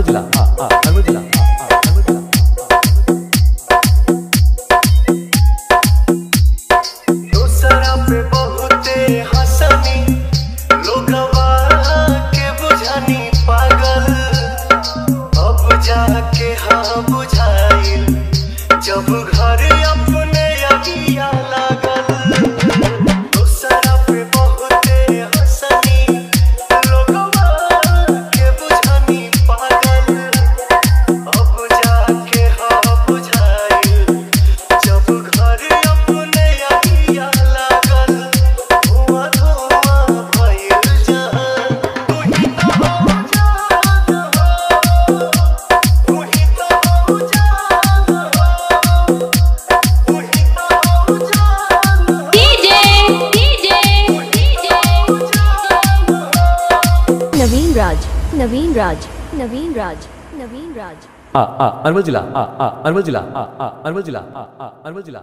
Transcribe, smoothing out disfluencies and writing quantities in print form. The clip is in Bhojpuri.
जिला अरवल जिला अरवल जिला। दूसरा पे बहुते हंसनी लोगवा के बुझानी पागल, अब जाके हाँ बुझाइल जब घर अपने अगिया लागल। दूसरा पे बहुते हंसनी लोगवा के बुझानी पागल, अब जाके हाँ बुझाइल जब घर अपने अगिया लागल। धुआं धुआं भइल जहां, तू ही तो हो जान हो, तू ही तो हो जान हो, तू ही तो हो जान हो। डीजे नवीन राज नवीन राज नवीन राज नवीन राज। अरवल जिला अरवल जिला अरवल जिला अरवल जिला।